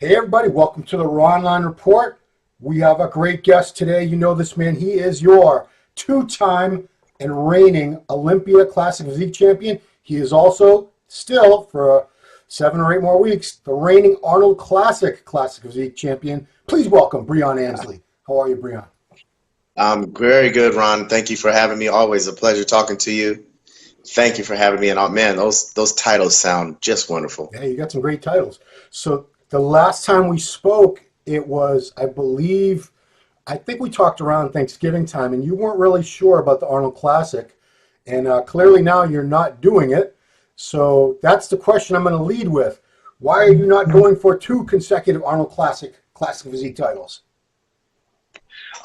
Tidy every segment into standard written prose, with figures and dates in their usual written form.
Hey everybody, welcome to the Ronline Report. We have a great guest today. You know this man. He is your two-time and reigning Olympia Classic Physique champion. He is also still, for 7 or 8 more weeks, the reigning Arnold Classic Physique champion. Please welcome Breon Ansley. How are you, Breon? I'm very good, Ron. Thank you for having me. Always a pleasure talking to you. Thank you for having me. And oh, man, those titles sound just wonderful. Yeah, you got some great titles. So the last time we spoke, it was, I think we talked around Thanksgiving time, and you weren't really sure about the Arnold Classic. And clearly now you're not doing it. So that's the question I'm going to lead with. Why are you not going for 2 consecutive Arnold Classic Physique titles?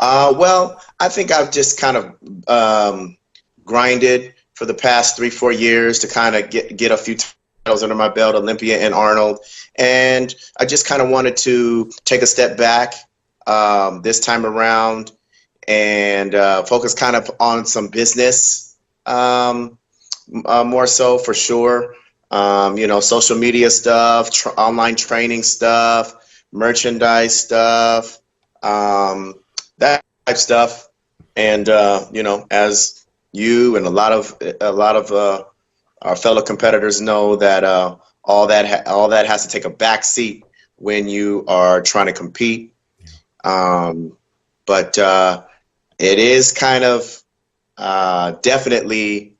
Well, I think I've just kind of grinded for the past 3-4 years to kind of get a few titles under my belt, Olympia and Arnold. And I just kind of wanted to take a step back this time around and focus kind of on some business more so, for sure. You know, social media stuff, online training stuff, merchandise stuff, that type stuff. And you know, as you and a lot of our fellow competitors know, that all that has to take a back seat when you are trying to compete. But it is kind of definitely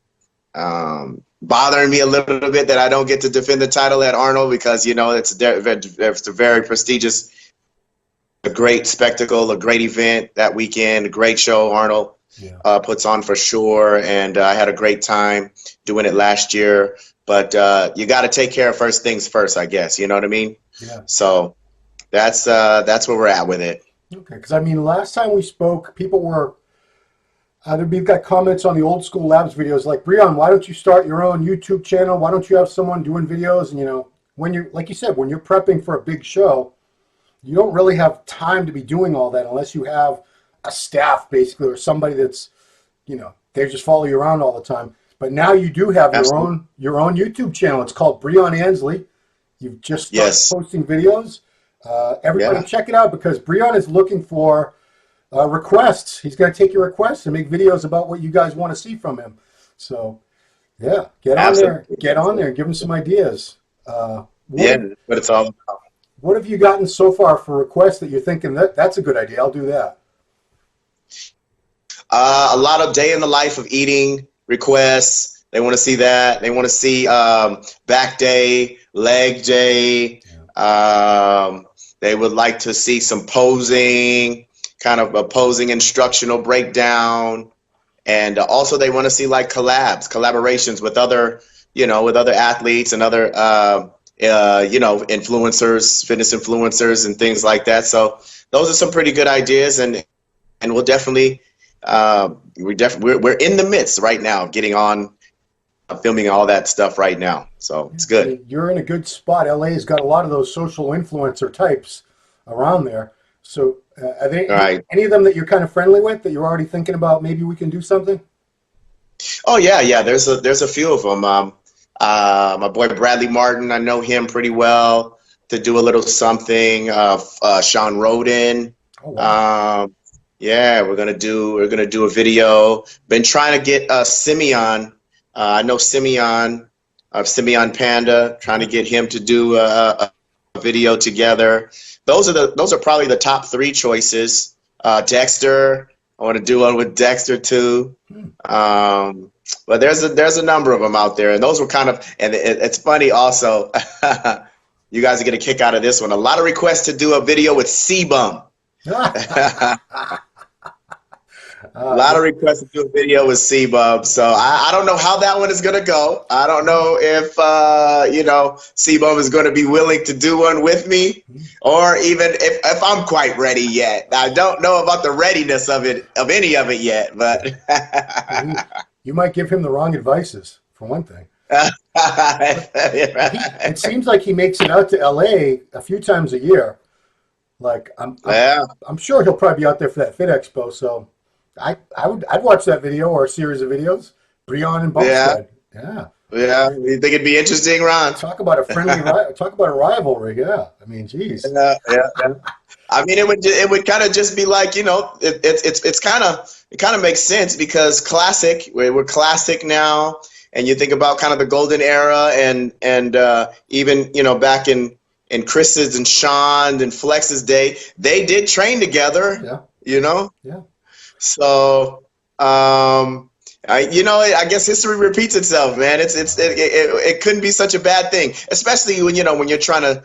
bothering me a little bit that I don't get to defend the title at Arnold, because, you know, it's a very prestigious, a great spectacle, a great event that weekend, a great show Arnold puts on for sure. And I had a great time doing it last year. But you got to take care of first things first, I guess. You know what I mean? Yeah. So that's where we're at with it. Okay, because I mean, last time we spoke, people were we've got comments on the old school labs videos like, Breon, why don't you start your own YouTube channel? Why don't you have someone doing videos? And, you know, when you're, like you said, when you're prepping for a big show, you don't really have time to be doing all that unless you have a staff, basically, or somebody that's, you know, they just follow you around all the time. But now you do have your own YouTube channel. It's called Breon Ansley. You've just started posting videos. Everybody check it out, because Breon is looking for requests. He's going to take your requests and make videos about what you guys want to see from him. So, yeah, get on there and give him some ideas. What it's all about. What have you gotten so far for requests that you're thinking that's a good idea? I'll do that. A lot of day in the life of eating requests. They want to see that. They want to see back day, leg day. They would like to see some posing, kind of a posing instructional breakdown. And also they want to see like collaborations with other, you know, with other athletes and other, you know, influencers, fitness influencers and things like that. So those are some pretty good ideas. And we'll definitely, we're in the midst right now of getting on filming all that stuff right now. So it's good. You're in a good spot. LA's got a lot of those social influencer types around there. So are there any of them that you're kind of friendly with, that you're already thinking about maybe we can do something? Oh yeah. There's a few of them. My boy Bradley Martin, I know him pretty well, to do a little something. Sean Roden. Oh, wow. Yeah, we're gonna do a video. Been trying to get Simeon. I know Simeon of Simeon Panda, trying to get him to do a video together. Those are probably the top 3 choices. Dexter, I want to do one with Dexter too. But there's a number of them out there, and those were kind of, and it's funny also. You guys are gonna kick out of this one. A lot of requests to do a video with C-Bum. A lot of requests to do a video with C-Bum. So I don't know how that one is going to go. I don't know if, you know, C-Bum is going to be willing to do one with me, or even if I'm quite ready yet. I don't know about the readiness of any of it yet, but you might give him the wrong advices, for one thing. It seems like he makes it out to LA a few times a year. Like I'm sure he'll probably be out there for that Fit Expo. So I'd watch that video or a series of videos. Breon and Bumstead. Yeah. Yeah, you think it'd be interesting, Ron? Talk about a talk about a rivalry. Yeah, I mean, geez. Yeah. I mean, it would kind of just be like, it's it kind of makes sense because classic, we're classic now, and you think about kind of the golden era, and even back in Chris's and Sean and Flex's day, they did train together, Yeah, you know. yeah, So, I guess history repeats itself, man. It couldn't be such a bad thing, especially when you're trying to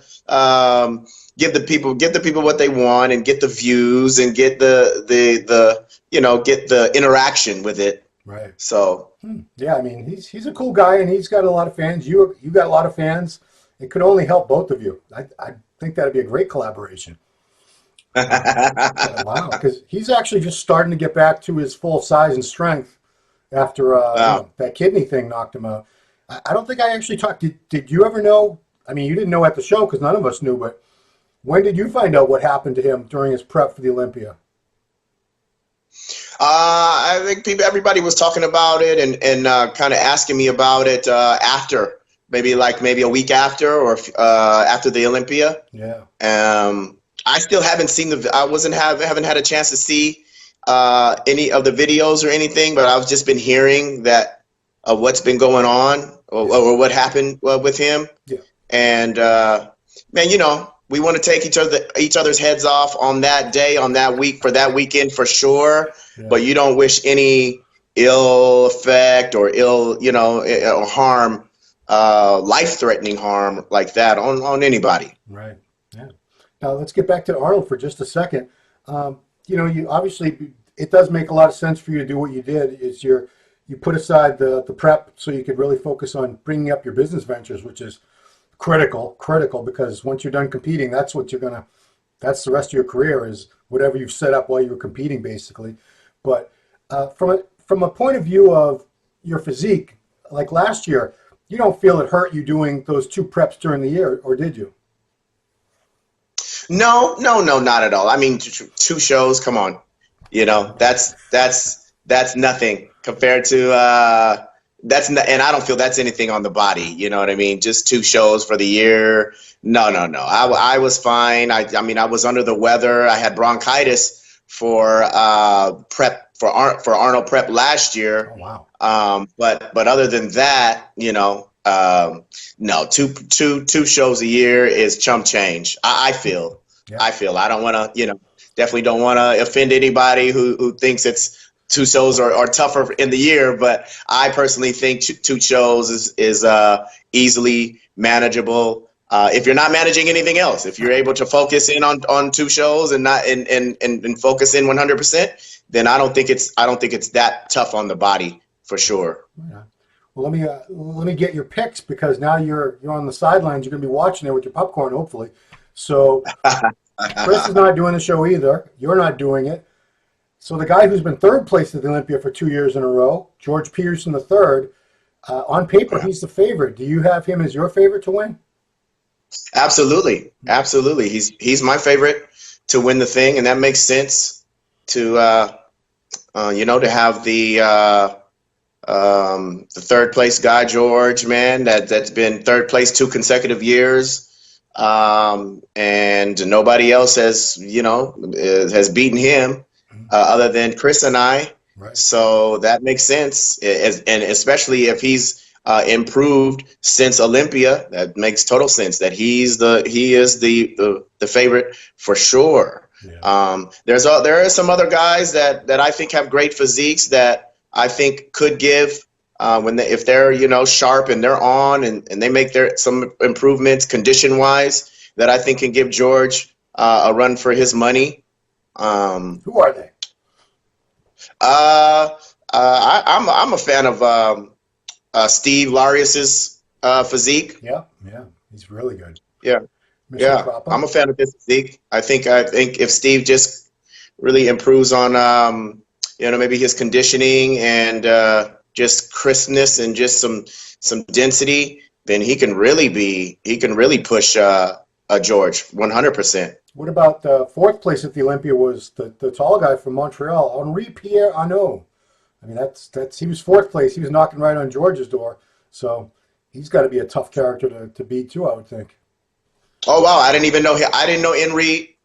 give the people what they want and get the views and get get the interaction with it. right. So, Yeah, I mean, he's a cool guy, and he's got a lot of fans. You got a lot of fans. It could only help both of you. I think that'd be a great collaboration. Wow, because he's actually just starting to get back to his full size and strength after wow. that kidney thing knocked him out. I don't think I actually talked. Did you ever know? I mean, you didn't know at the show because none of us knew, but when did you find out what happened to him during his prep for the Olympia? I think everybody was talking about it and kind of asking me about it after, maybe a week after or after the Olympia. Yeah. I still haven't seen haven't had a chance to see any of the videos or anything, but I've just been hearing that what's been going on or what happened with him. Yeah. And man, we want to take each other's heads off on that day, on that week, for that weekend for sure. Yeah. But you don't wish any ill effect or or harm, life-threatening harm like that on anybody. Right. Yeah. Now let's get back to Arnold for just a second. You obviously it does make a lot of sense for you to do what you did. You put aside the prep so you could really focus on bringing up your business ventures, which is critical because once you're done competing, that's the rest of your career is whatever you've set up while you were competing, basically. But from a point of view of your physique, like last year, you don't feel it hurt you doing those 2 preps during the year, or did you? No, not at all. I mean, 2 shows, come on. That's nothing compared to and I don't feel that's anything on the body. You know what I mean? Just 2 shows for the year. No. I was fine. I mean, I was under the weather. I had bronchitis for prep for Arnold prep last year. Oh, wow. But other than that, no, two shows a year is chump change. I feel. Yeah. I don't want to, definitely don't want to offend anybody who thinks it's 2 shows are tougher in the year, but I personally think 2 shows is easily manageable. If you're not managing anything else, if you're able to focus in on 2 shows and not and focus in 100%, then I don't think it's that tough on the body for sure. Yeah. Well, let me get your picks because now you're on the sidelines. You're going to be watching it with your popcorn, hopefully. So Chris is not doing the show either. You're not doing it. So the guy who's been 3rd place at the Olympia for 2 years in a row, George Peterson III, on paper, he's the favorite. Do you have him as your favorite to win? Absolutely. He's my favorite to win the thing, and that makes sense to to have the 3rd place guy, George, man, that's been 3rd place 2 consecutive years. And nobody else has beaten him other than Chris and I. Right. So that makes sense. And especially if he's improved since Olympia, that makes total sense that he is the favorite for sure. Yeah. There are some other guys that I think have great physiques that I think could give if they're sharp and they're on and they make some improvements condition wise that I think can give George a run for his money. Who are they? I'm a fan of Steve Larius's physique. Yeah, he's really good. Yeah. I'm a fan of his physique. I think if Steve just really improves on maybe his conditioning and just crispness and just some density, then he can really push George 100%. What about 4th place at the Olympia was the tall guy from Montreal, Onry Pierre. I mean, he was 4th place. He was knocking right on George's door. So He's got to be a tough character to beat too, I would think. Oh wow, I didn't even know. I didn't know Henry,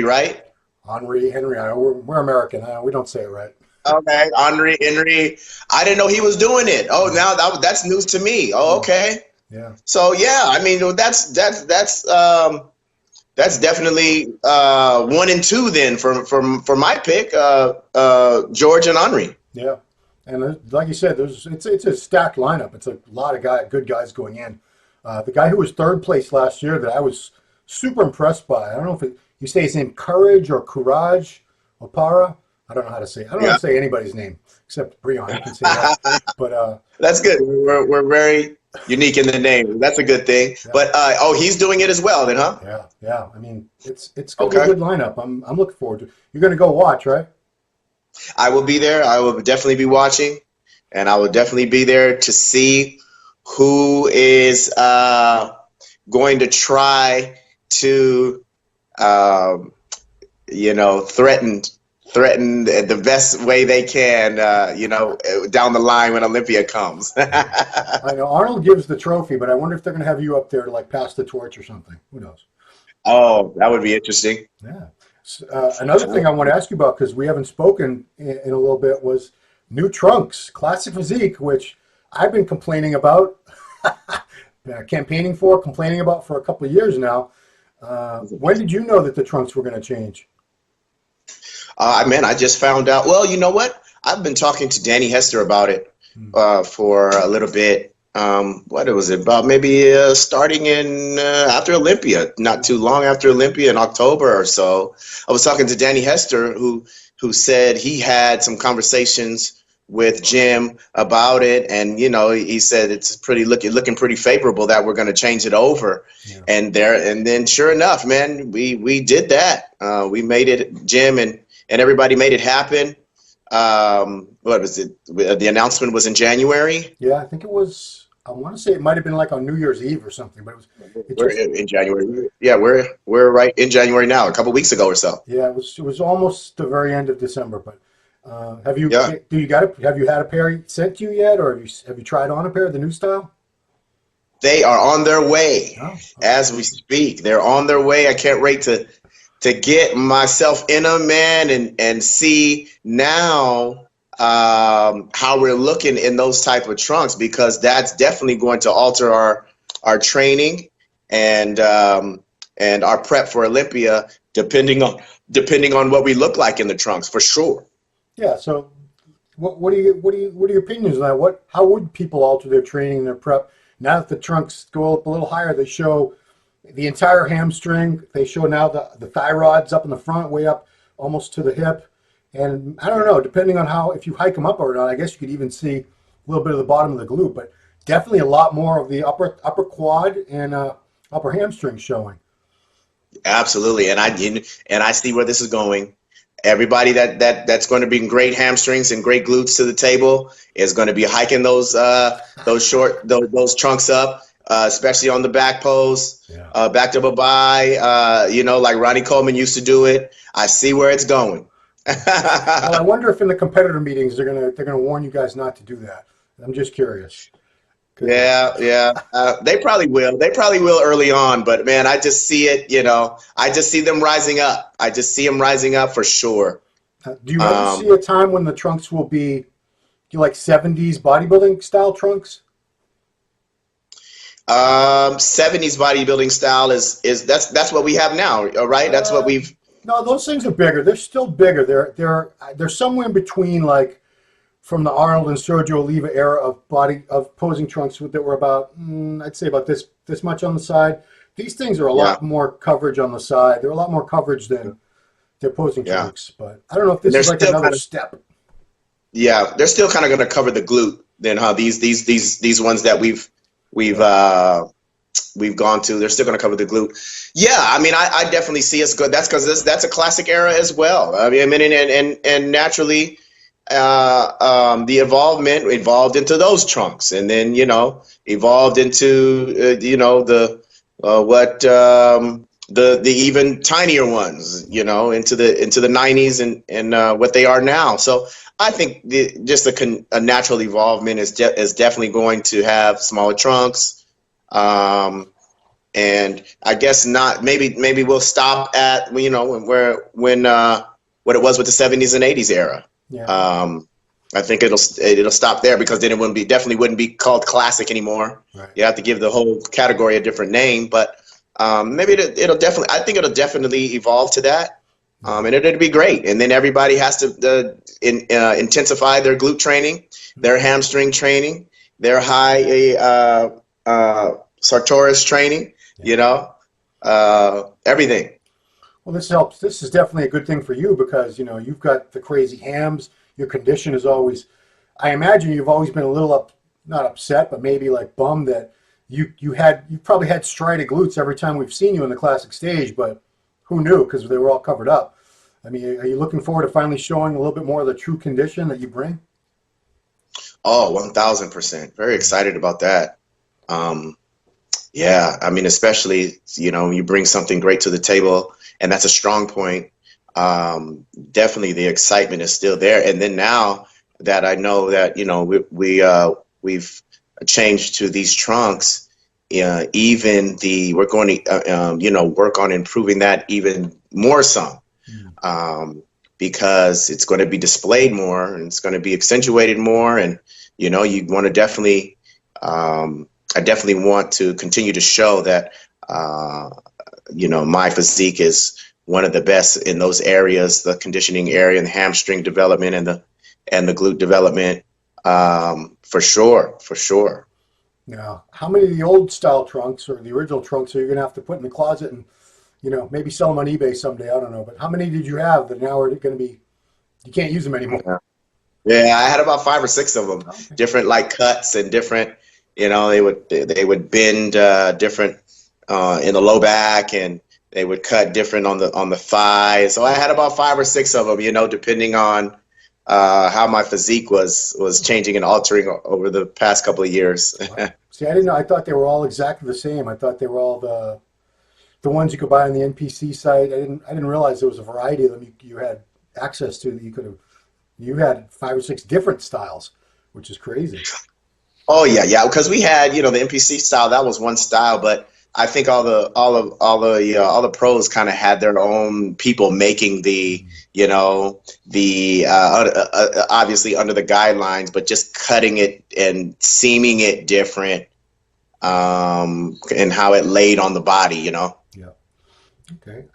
right? Henry, we're American. We don't say it right. Okay, Henry. I didn't know he was doing it. Oh, now that's news to me. Oh, okay. Yeah. So yeah, I mean that's definitely 1 and 2 then for my pick, George and Onry. Yeah, and like you said, it's a stacked lineup. It's a lot of good guys going in. The guy who was third place last year that I was super impressed by. I don't know if you say his name Courage or Courage Opara. I don't know how to say it. I don't know how to say anybody's name except Breon. I can say that. But that's good. We're very unique in the name. That's a good thing. Yeah. But he's doing it as well then, huh? Yeah. I mean, it's going to be a good lineup. I'm looking forward to it. You're going to go watch, right? I will be there. I will definitely be watching, and I will definitely be there to see who is going to try to, threaten the best way they can, down the line when Olympia comes. I know Arnold gives the trophy, but I wonder if they're going to have you up there to like pass the torch or something. Who knows? Oh, that would be interesting. Yeah. Another thing I want to ask you about, because we haven't spoken in a little bit, was new trunks, Classic Physique, which I've been complaining about, complaining about for a couple of years now. When did you know that the trunks were going to change? I just found out. Well, you know what? I've been talking to Danny Hester about it for a little bit. What was it about? Maybe starting in after Olympia, not too long after Olympia in October or so. I was talking to Danny Hester, who said he had some conversations with Jim about it, and he said it's looking pretty favorable that we're going to change it over. Yeah. And then sure enough, man, we did that. We made it. Jim and everybody made it happen. What was it? The announcement was in January. Yeah, I think it was. I want to say it might have been like on New Year's Eve or something, but we're in January. Yeah, we're right in January now. A couple weeks ago or so. Yeah, it was almost the very end of December. But have you had a pair sent to you yet, or have you tried on a pair of the new style? They are on their way as we speak. They're on their way. I can't wait to get myself in them, man, and see now how we're looking in those type of trunks, because that's definitely going to alter our training and our prep for Olympia, depending on what we look like in the trunks, for sure. Yeah. So, what are your opinions on that? How would people alter their training and their prep now that the trunks go up a little higher? They show the entire hamstring. They show now the thigh rods up in the front, way up almost to the hip. And I don't know, depending on if you hike them up or not, I guess you could even see a little bit of the bottom of the glute, but definitely a lot more of the upper quad and upper hamstring showing. Absolutely, and I see where this is going. Everybody that's going to bring great hamstrings and great glutes to the table is going to be hiking those trunks up, especially on the back pose, back to bye. Like Ronnie Coleman used to do it. I see where it's going. Well, I wonder if in the competitor meetings they're gonna warn you guys not to do that. I'm just curious. Yeah. They probably will. They probably will early on, but man, I just see it. I just see them rising up. I just see them rising up for sure. Do you ever see a time when the trunks will be like 70s bodybuilding style trunks? 70s bodybuilding style is that's what we have now, right? That's what we've. No, those things are bigger. They're still bigger. They're somewhere in between, like from the Arnold and Sergio Oliva era of posing trunks that were about, I'd say about this much on the side. These things are a lot more coverage on the side. They're a lot more coverage than their posing trunks. But I don't know if this is like another step. Yeah, they're still kind of going to cover the glute. Then, these ones that we've gone to, they're still going to cover the glute. Yeah, I mean, I definitely see us good. That's because that's a classic era as well. I mean, and naturally, the evolved into those trunks, and then evolved into the even tinier ones, into the 90s and what they are now. So I think a natural evolvement is definitely going to have smaller trunks. And I guess not. Maybe we'll stop at when what it was with the 70s and 80s era. Yeah. I think it'll stop there, because then it definitely wouldn't be called classic anymore. Right. You have to give the whole category a different name. But maybe it'll definitely. I think it'll definitely evolve to that. And it'd be great. And then everybody has to intensify their glute training, their hamstring training, their high sartorius training. Everything. Well, this helps. This is definitely a good thing for you, because you've got the crazy hams. Your condition is always. I imagine you've always been a little not upset, but maybe like bummed that you probably had striated glutes every time we've seen you on the classic stage, but who knew, because they were all covered up. I mean, are you looking forward to finally showing a little bit more of the true condition that you bring? Oh, 1000%. Very excited about that. Yeah, I mean, especially, you bring something great to the table, and that's a strong point. Definitely the excitement is still there. And then now that I know that, we've changed to these trunks, we're going to, work on improving that even more some, because it's going to be displayed more, and it's going to be accentuated more. And, you want to definitely, I definitely want to continue to show that, my physique is one of the best in those areas, the conditioning area and the hamstring development and the glute development, for sure. Now, how many of the old style trunks or the original trunks are you going to have to put in the closet and, maybe sell them on eBay someday? I don't know. But how many did you have that now are going to be, you can't use them anymore? Yeah, I had about 5 or 6 of them, okay. Different cuts and different, they would bend different in the low back, and they would cut different on the thigh. So I had about 5 or 6 of them, depending on how my physique was changing and altering over the past couple of years. See, I didn't know. I thought they were all exactly the same. I thought they were all the ones you could buy on the NPC site. I didn't realize there was a variety of them you had access to, that you had 5 or 6 different styles, which is crazy. Oh yeah, because we had, the NPC style, that was one style, but I think all the pros kind of had their own people making the obviously under the guidelines, but just cutting it and seaming it different, and how it laid on the body, Yeah. Okay.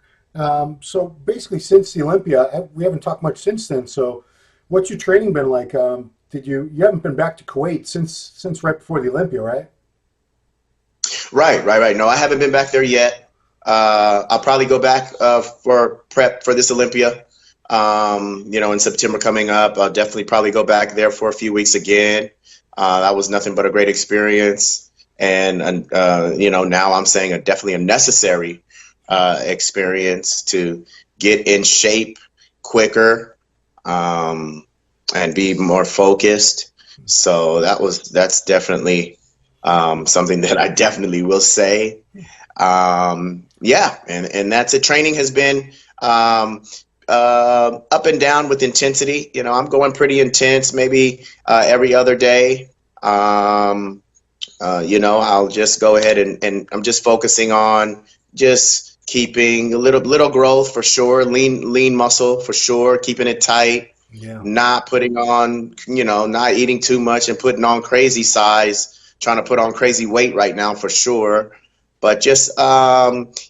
So basically, since the Olympia, we haven't talked much since then. So, what's your training been like? You haven't been back to Kuwait since right before the Olympia, right? Right. No, I haven't been back there yet. I'll probably go back for prep for this Olympia. In September coming up, I'll definitely probably go back there for a few weeks again. That was nothing but a great experience, and now I'm saying definitely a necessary experience to get in shape quicker, and be more focused. So that's definitely something that I definitely will say. Yeah, and that's it. Training has been up and down with intensity. I'm going pretty intense, maybe every other day. I'll just go ahead and I'm just focusing on just keeping a little growth for sure, lean muscle for sure, keeping it tight. Yeah. Not putting on, not eating too much and putting on crazy size, trying to put on crazy weight right now for sure. But just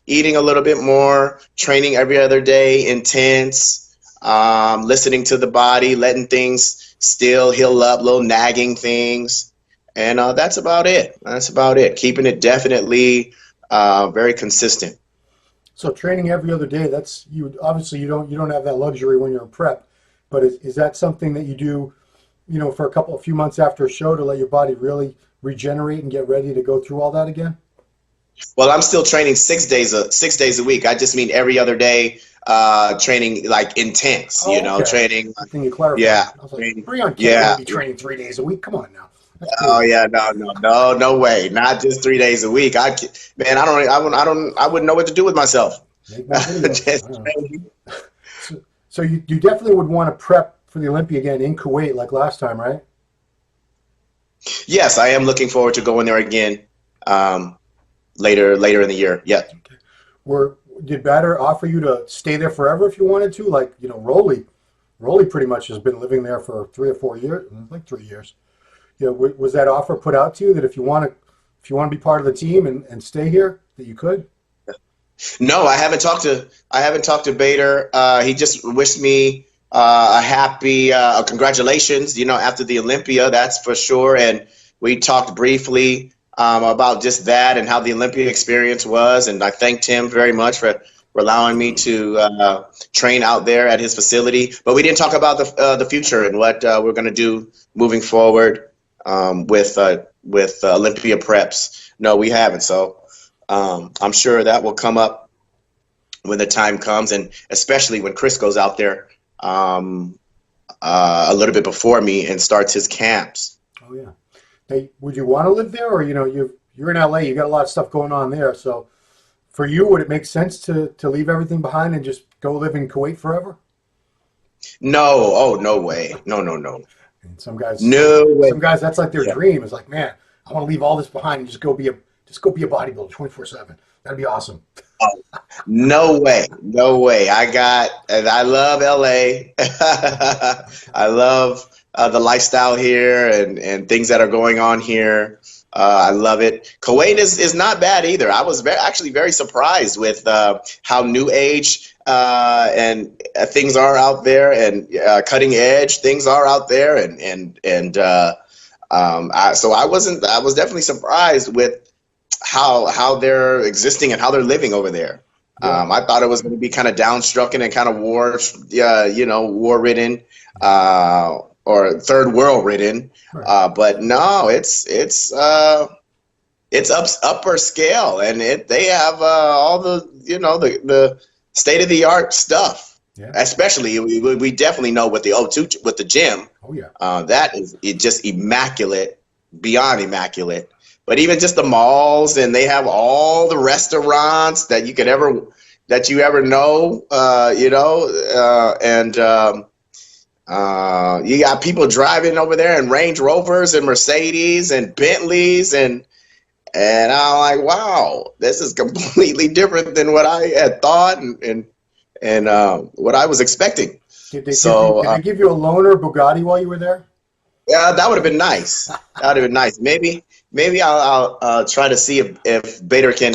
eating a little bit more, training every other day, intense, listening to the body, letting things still heal up, little nagging things. And that's about it. Keeping it definitely very consistent. So training every other day, that's you. Obviously, you don't have that luxury when you're in prep. But is that something that you do, for a few months after a show to let your body really regenerate and get ready to go through all that again? Well, I'm still training 6 days a week. I just mean every other day, training like intense, okay. Training. Can you clarify? Yeah. I was like, Breon can't really be training 3 days a week. Come on now. Oh yeah, no way. Not just 3 days a week. I wouldn't know what to do with myself. Make more videos. So you definitely would want to prep for the Olympia again in Kuwait like last time, right? Yes, I am looking forward to going there again later in the year. Yeah. Okay. Did Batter offer you to stay there forever if you wanted to? Like, Rolly pretty much has been living there for 3 or 4 years, like 3 years. Was that offer put out to you that if you want to be part of the team and stay here, that you could? No, I haven't talked to Bader. He just wished me a happy congratulations, after the Olympia, that's for sure. And we talked briefly about just that and how the Olympia experience was. And I thanked him very much for allowing me to train out there at his facility. But we didn't talk about the future and what we're going to do moving forward with Olympia preps. No, we haven't. So I'm sure that will come up when the time comes, and especially when Chris goes out there a little bit before me and starts his camps. Oh yeah. Hey, would you want to live there, or you're in LA, you got a lot of stuff going on there. So for you, would it make sense to leave everything behind and just go live in Kuwait forever? No, oh no way, no. And some guys, no way. Some guys, that's like their dream. Is like, man, I want to leave all this behind and just go be a bodybuilder 24/7. That'd be awesome. No way. I love LA. I love the lifestyle here and things that are going on here. I love it. Kuwait is not bad either. I was actually very surprised with how new age and things are out there, and cutting edge things are out there, so I was definitely surprised with how they're existing and how they're living over there. Yeah. I thought it was going to be kind of downstrucken and kind of war ridden, or third world ridden. Right. But no, it's upper scale, and they have all the state of the art stuff. Yeah. Especially we definitely know with the O2 with the gym. Oh yeah. That is just immaculate, beyond immaculate. But even just the malls, and they have all the restaurants that you ever know, you got people driving over there in Range Rovers and Mercedes and Bentleys, and I'm like, wow, this is completely different than what I had thought and what I was expecting. Did they give you a loaner Bugatti while you were there? Yeah, that would have been nice. That would have been nice. Maybe I'll try to see if Bader can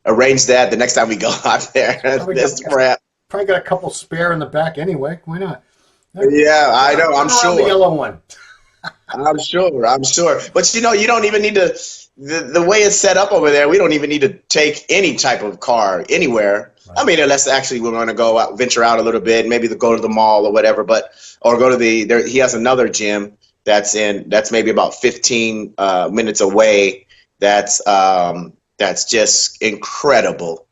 arrange that the next time we go out there. Probably got a couple spare in the back anyway. Why not? Yeah, I know. I'm sure. The yellow one. I'm sure. But you don't even need to. The way it's set up over there, we don't even need to take any type of car anywhere. Right. I mean, unless actually we're going to go out, venture out a little bit, maybe to go to the mall or whatever. Or go to he has another gym that's maybe about 15 minutes away. That's just incredible.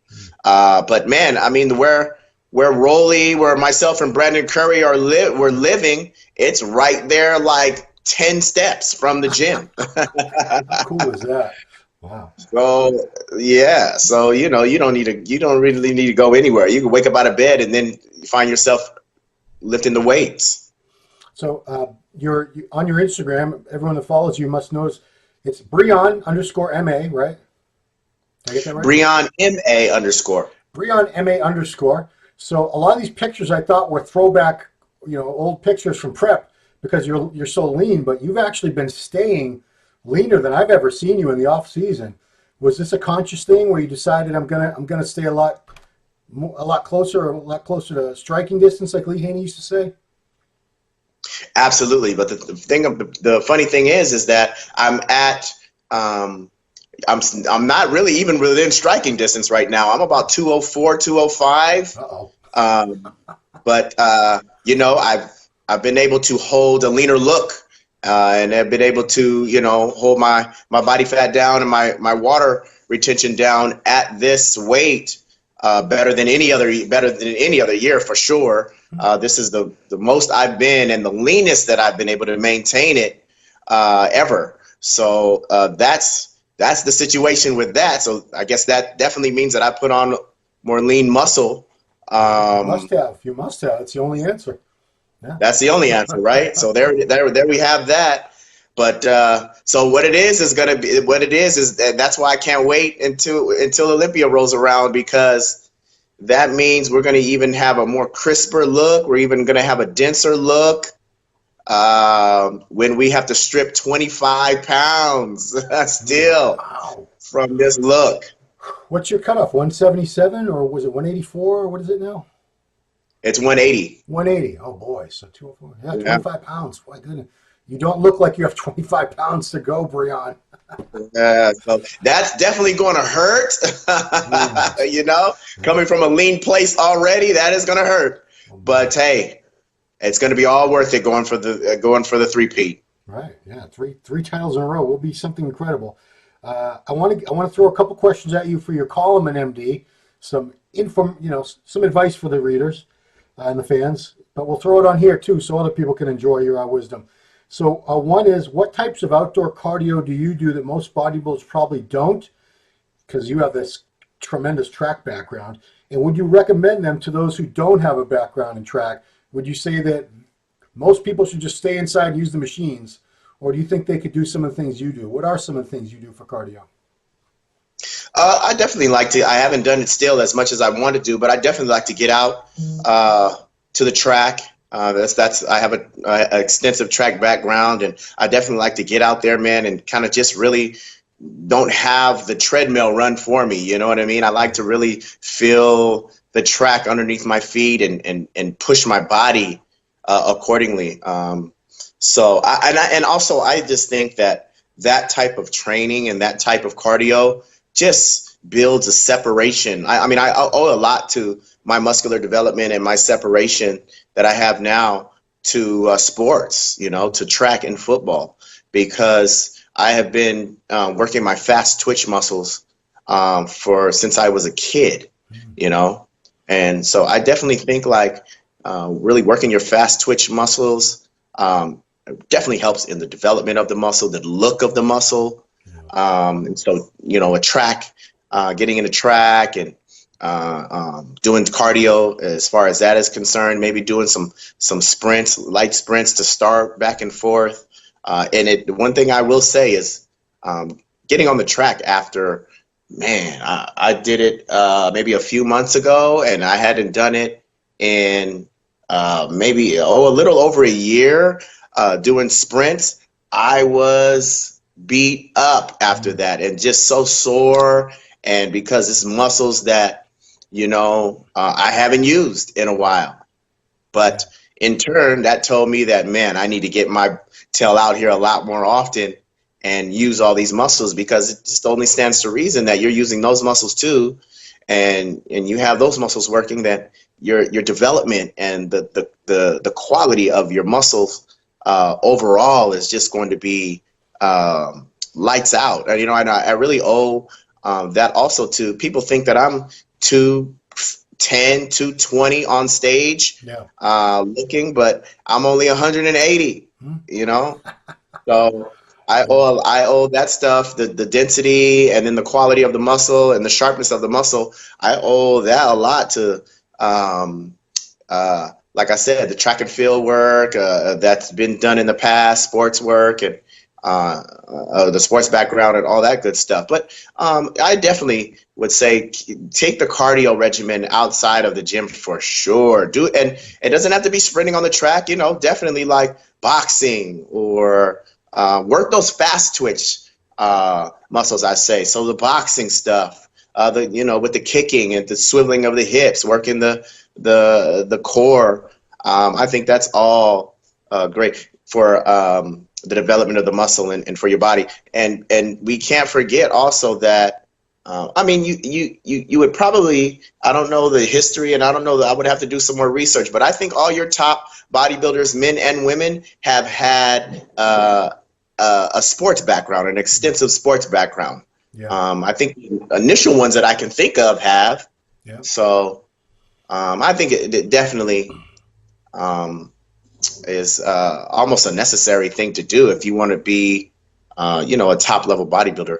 But man, I mean, where Rolly, where myself and Brandon Curry we're living, it's right there, like 10 steps from the gym. How cool is that? Wow. So yeah, so you don't really need to go anywhere. You can wake up out of bed and then you find yourself lifting the weights. So you're on your Instagram. Everyone that follows you must know it's Breon_MA, right? Did I get that right? Breon MA_. Breon MA_. So a lot of these pictures I thought were throwback, old pictures from prep because you're so lean, but you've actually been staying leaner than I've ever seen you in the off season. Was this a conscious thing where you decided I'm gonna stay a lot closer to striking distance, like Lee Haney used to say? Absolutely, but the funny thing is that I'm not really even within striking distance right now. I'm about 204, 205. But I've been able to hold a leaner look, and I've been able to hold my body fat down and my water retention down at this weight better than any other year for sure. This is the most I've been and the leanest that I've been able to maintain it ever. So that's the situation with that. So I guess that definitely means that I put on more lean muscle. You must have. It's the only answer. Yeah. That's the only answer, right? So there we have that. But so what it is gonna be what it is that's why I can't wait until Olympia rolls around, because that means we're gonna even have a more crisper look. We're even gonna have a denser look. When we have to strip 25 pounds still Wow. from this look. What's your cutoff? 177 or was it 184? What is it now? It's 180. 180. Oh boy. So 204. Yeah, Yeah. 25 pounds. My goodness. You don't look like you have 25 pounds to go, Breon. So that's definitely going to hurt. You know, coming from a lean place already, that is going to hurt. But hey, it's going to be all worth it going for the three-peat. Right. Yeah. Three titles in a row will be something incredible. I want to throw a couple questions at you for your column in MD. Some some advice for the readers and the fans, but we'll throw it on here too, so other people can enjoy your wisdom. So one is, what types of outdoor cardio do you do that most bodybuilders probably don't, because you have this tremendous track background? And would you recommend them to those who don't have a background in track? Would you say that most people should just stay inside and use the machines, or do you think they could do some of the things you do? What are some of the things you do for cardio? I definitely like to. I haven't done it still as much as I want to do, but I definitely like to get out to the track. I have an extensive track background, and I definitely like to get out there, man, and kind of just really don't have the treadmill run for me. You know what I mean? I like to really feel the track underneath my feet and push my body accordingly. So I just think that type of training and that type of cardio just builds a separation. I mean, I owe a lot to my muscular development and my separation that I have now to sports, to track and football, because I have been working my fast twitch muscles since I was a kid, and so I definitely think really working your fast twitch muscles definitely helps in the development of the muscle, the look of the muscle. And so, a track, getting in a track and doing cardio as far as that is concerned, maybe doing some sprints, light sprints to start back and forth. One thing I will say is getting on the track after, man, I did it maybe a few months ago, and I hadn't done it in maybe a little over a year doing sprints. I was beat up after that and just so sore, and because it's muscles that I haven't used in a while, but in turn that told me that, man, I need to get my tail out here a lot more often and use all these muscles, because it just only stands to reason that you're using those muscles too, and you have those muscles working, that your development and the quality of your muscles overall is just going to be lights out. And I really owe that also to people. Think that I'm 210, 220 on stage, looking, but I'm only 180. So I owe that stuff, the density and then the quality of the muscle and the sharpness of the muscle. I owe that a lot to like I said, the track and field work that's been done in the past, sports work, and the sports background and all that good stuff. But I definitely would say take the cardio regimen outside of the gym for sure. And it doesn't have to be sprinting on the track, definitely like boxing or work those fast twitch muscles, I say. So the boxing stuff, with the kicking and the swiveling of the hips, working the core. I think that's all great for the development of the muscle and for your body. And we can't forget also that, you would probably, I don't know the history, and I don't know that I would have to do some more research, but I think all your top bodybuilders, men and women, have had a sports background, an extensive sports background. Yeah. I think the initial ones that I can think of have. Yeah. So I think it definitely is almost a necessary thing to do if you want to be, a top level bodybuilder,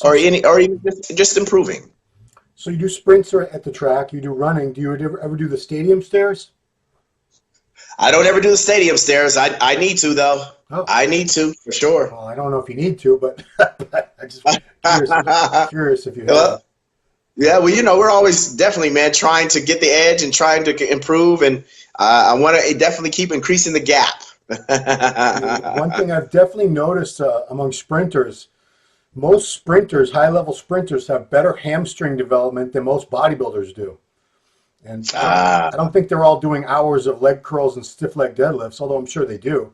or even just improving. So you do sprints at the track, you do running. Do you ever do the stadium stairs? I don't ever do the stadium stairs. I need to though. Oh, I need to for sure. well, I don't know if you need to, but, but I just curious, curious if you have. Well, yeah, well, we're always definitely, man, trying to get the edge and trying to improve, and I want to definitely keep increasing the gap. One thing I've definitely noticed among sprinters, most sprinters, high-level sprinters, have better hamstring development than most bodybuilders do. And I don't think they're all doing hours of leg curls and stiff leg deadlifts, although I'm sure they do.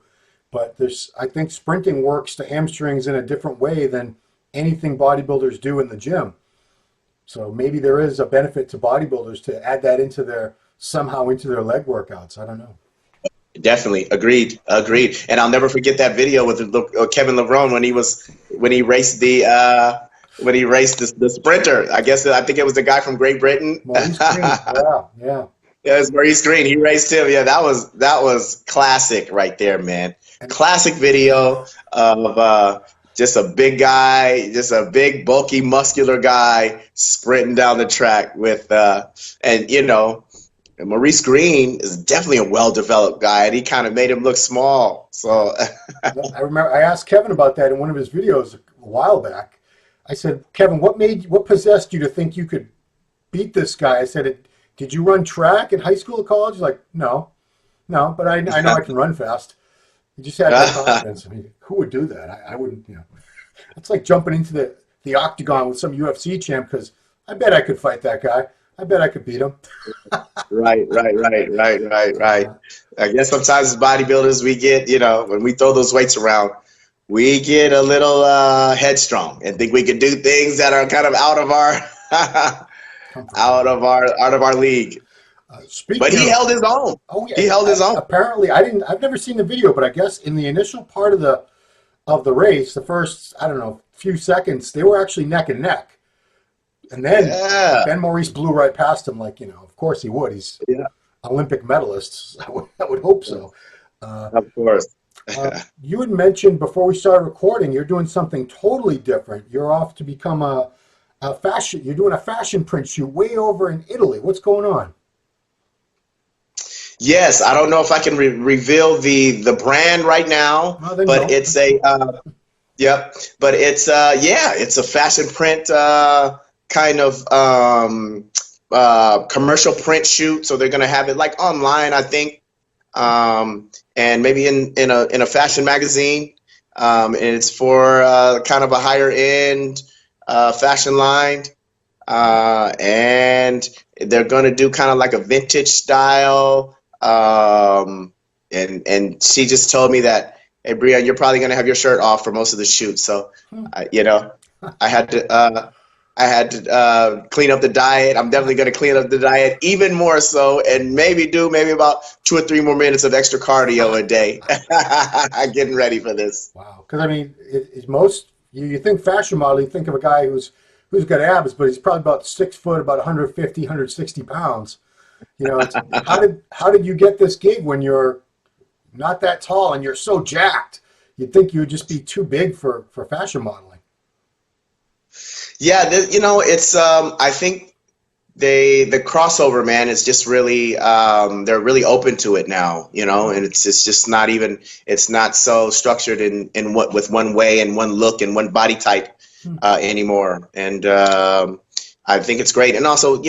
But I think sprinting works to hamstrings in a different way than anything bodybuilders do in the gym. So maybe there is a benefit to bodybuilders to add that somehow into their leg workouts. I don't know. Definitely agreed. And I'll never forget that video with Kevin Levrone when he raced the sprinter. I think it was the guy from Great Britain. Maurice Green. Yeah. Yeah, it was Maurice Green. He raced him. Yeah, that was classic right there, man. Classic video of just a big guy, just a big, bulky, muscular guy sprinting down the track with, Maurice Green is definitely a well-developed guy, and he kind of made him look small. So I remember I asked Kevin about that in one of his videos a while back. I said, Kevin, what possessed you to think you could beat this guy? I said, did you run track in high school or college? He's like, no, but I know I can run fast. You just had that confidence. I mean, who would do that? I wouldn't, It's like jumping into the octagon with some UFC champ because I bet I could fight that guy. I bet I could beat him. Right. I guess sometimes as bodybuilders, we get, when we throw those weights around, we get a little headstrong and think we can do things that are kind of out of our league. But he held his own. Oh yeah, he held his own. Apparently, I've never seen the video, but I guess in the initial part of the race, the first few seconds, they were actually neck and neck, and then Maurice blew right past him. Like of course he would. He's Olympic medalist. I would hope so. Of course. You had mentioned before we started recording, you're doing something totally different. You're off to become a fashion. You're doing a fashion print shoot way over in Italy. What's going on? Yes, I don't know if I can reveal the brand right now, but it's it's a fashion print kind of commercial print shoot. So they're gonna have it like online, I think, and maybe in a fashion magazine, and it's for kind of a higher end fashion line, and they're gonna do kind of like a vintage style. And she just told me that, hey, Breon, you're probably going to have your shirt off for most of the shoot. So, I had to clean up the diet. I'm definitely going to clean up the diet even more so, and maybe about 2 or 3 more minutes of extra cardio a day. Getting ready for this. Wow. Because I mean, you think fashion model, you think of a guy who's got abs, but he's probably about 6 foot, about 150, 160 pounds. How did you get this gig when you're not that tall and you're so jacked? You'd think you would just be too big for fashion modeling. Yeah, it's I think the crossover, man, is just really they're really open to it now, and it's just not even, it's not so structured in with one way and one look and one body type anymore, and I think it's great. And also,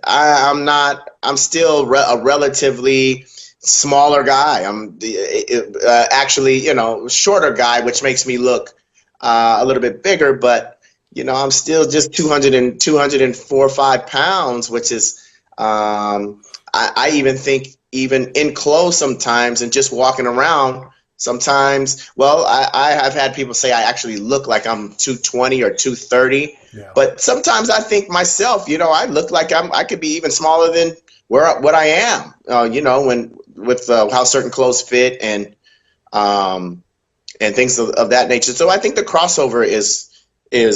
I'm still a relatively smaller guy. I'm actually, shorter guy, which makes me look a little bit bigger, but, I'm still just 204 or 5 pounds, which is, I even think even in clothes sometimes and just walking around, sometimes, I have had people say I actually look like I'm 220 or 230, but sometimes I think myself, I look like I could be even smaller than what I am, with how certain clothes fit and things of that nature. So I think the crossover is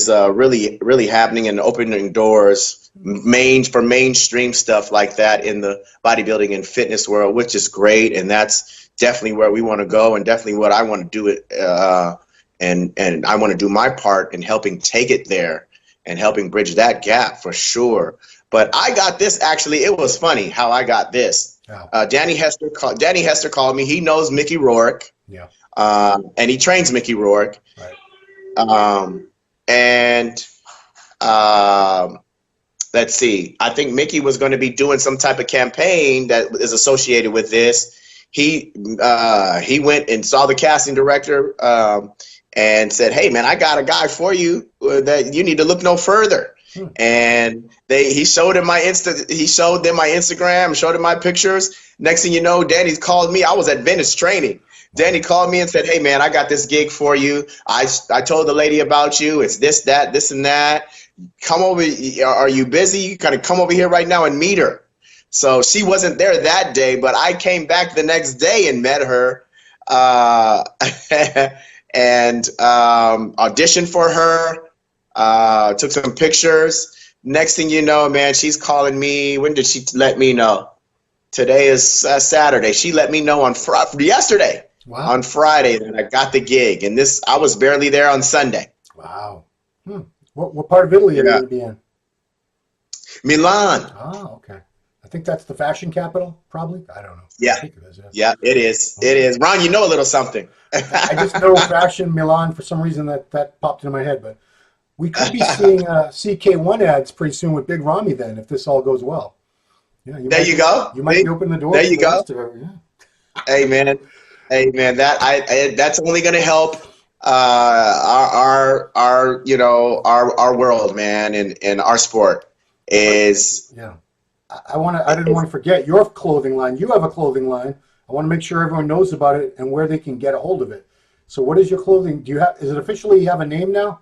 really, really happening and opening doors for mainstream stuff like that in the bodybuilding and fitness world, which is great, and that's definitely where we want to go, and definitely what I want to do it, and I want to do my part in helping take it there and helping bridge that gap for sure. But I got this, actually, it was funny how I got this. Danny Hester called me. He knows Mickey Rourke. Yeah. And he trains Mickey Rourke. Right. And let's see. I think Mickey was going to be doing some type of campaign that is associated with this. He went and saw the casting director and said, "Hey, man, I got a guy for you that you need to look no further." And he showed them my Instagram, showed them my pictures. Next thing you know, Danny's called me. I was at Venice training. Danny called me and said, "Hey, man, I got this gig for you. I told the lady about you. It's this, and that. Come over. Are you busy? You kind of come over here right now and meet her." So she wasn't there that day, but I came back the next day and met her and auditioned for her, took some pictures. Next thing you know, man, she's calling me. When did she let me know? Today is Saturday. She let me know on yesterday. Wow. On Friday that I got the gig, and I was barely there on Sunday. Wow. What part of Italy are you going to be in? Milan. Oh, okay. I think that's the fashion capital, probably. I don't know. Yeah. I think it is, Yeah, it is. Okay. It is. Ron, you know a little something. I just know fashion Milan for some reason that popped into my head, but we could be seeing CK1 ads pretty soon with Big Ramy then, if this all goes well. Yeah. You go. You might be opening the door. There you go. Yeah. Hey, man. That's only going to help our world, man, and our sport is. Yeah. I didn't want to forget your clothing line. You have a clothing line. I want to make sure everyone knows about it and where they can get a hold of it. So what is your clothing? Is it officially have a name now?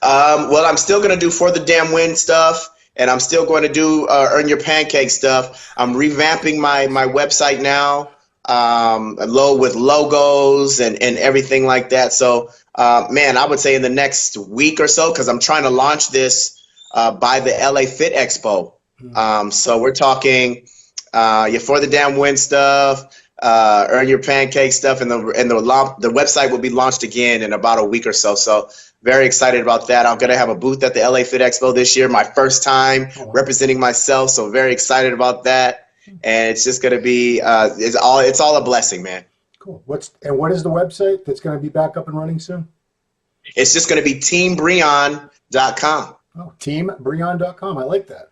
Well, I'm still going to do For the Damn Win stuff, and I'm still going to do Earn Your Pancake stuff. I'm revamping my website now, with logos and everything like that. So, man, I would say in the next week or so, because I'm trying to launch this by the LA Fit Expo. So we're talking For the Damn Win stuff, Earn Your Pancake stuff, and the website will be launched again in about a week or so. So very excited about that. I'm going to have a booth at the LA Fit Expo this year, my first time representing myself. So very excited about that. And it's just going to be it's all a blessing, man. Cool. What is the website that's going to be back up and running soon? It's just going to be teambreon.com. Oh, teambreon.com. I like that.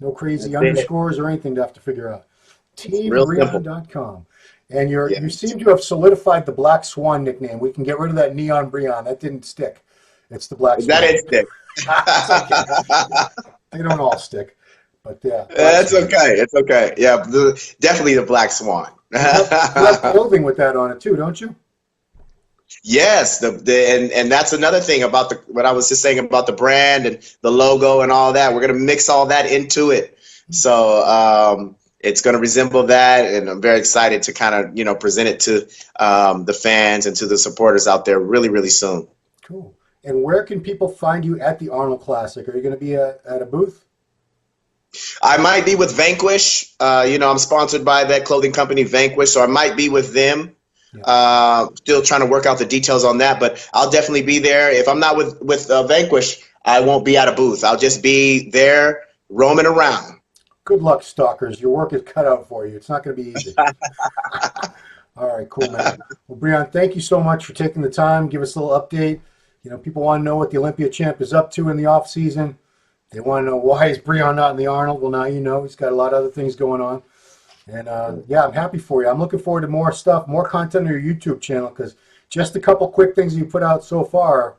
No crazy underscores or anything to have to figure out. Teambreon.com. And you seem to have solidified the Black Swan nickname. We can get rid of that Neon Breon. That didn't stick. It's the Black Swan. That didn't stick. They don't all stick. But yeah. That's okay. It's okay. Yeah, definitely the Black Swan. You have clothing with that on it too, don't you? Yes, and that's another thing about what I was just saying about the brand and the logo and all that. We're gonna mix all that into it, so it's gonna resemble that, and I'm very excited to kind of present it to the fans and to the supporters out there really, really soon. Cool. And where can people find you at the Arnold Classic? Are you going to be at a booth? I might be with Vanquish. I'm sponsored by that clothing company, Vanquish, so I might be with them. Yeah. Still trying to work out the details on that, but I'll definitely be there. If I'm not with Vanquish, I won't be at a booth. I'll just be there roaming around. Good luck, stalkers. Your work is cut out for you. It's not going to be easy. All right, cool, man. Well, Breon, thank you so much for taking the time. Give us a little update. People want to know what the Olympia champ is up to in the off season. They want to know why is Breon not in the Arnold. Well, now you know. He's got a lot of other things going on. And, I'm happy for you. I'm looking forward to more stuff, more content on your YouTube channel, because just a couple quick things you put out so far,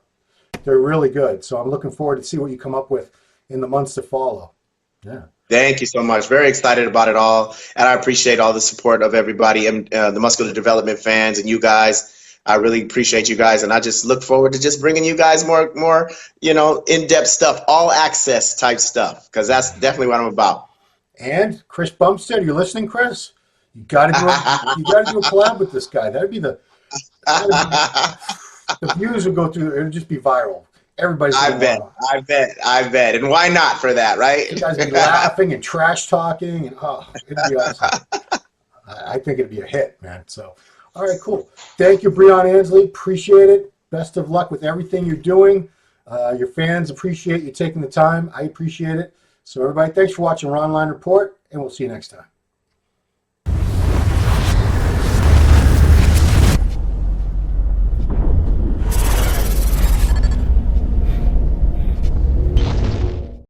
they're really good. So I'm looking forward to see what you come up with in the months to follow. Yeah. Thank you so much. Very excited about it all. And I appreciate all the support of everybody and the Muscular Development fans and you guys. I really appreciate you guys. And I just look forward to just bringing you guys more in-depth stuff, all access type stuff, because that's definitely what I'm about. And Chris Bumstead, you listening, Chris? You got to do a collab with this guy. The views will go through. It'll just be viral. Everybody's. I bet. And why not for that, right? You guys will be laughing and trash talking, and it'd be awesome. I think it'd be a hit, man. So, all right, cool. Thank you, Breon Ansley. Appreciate it. Best of luck with everything you're doing. Your fans appreciate you taking the time. I appreciate it. So everybody, thanks for watching Ronline Report, and we'll see you next time.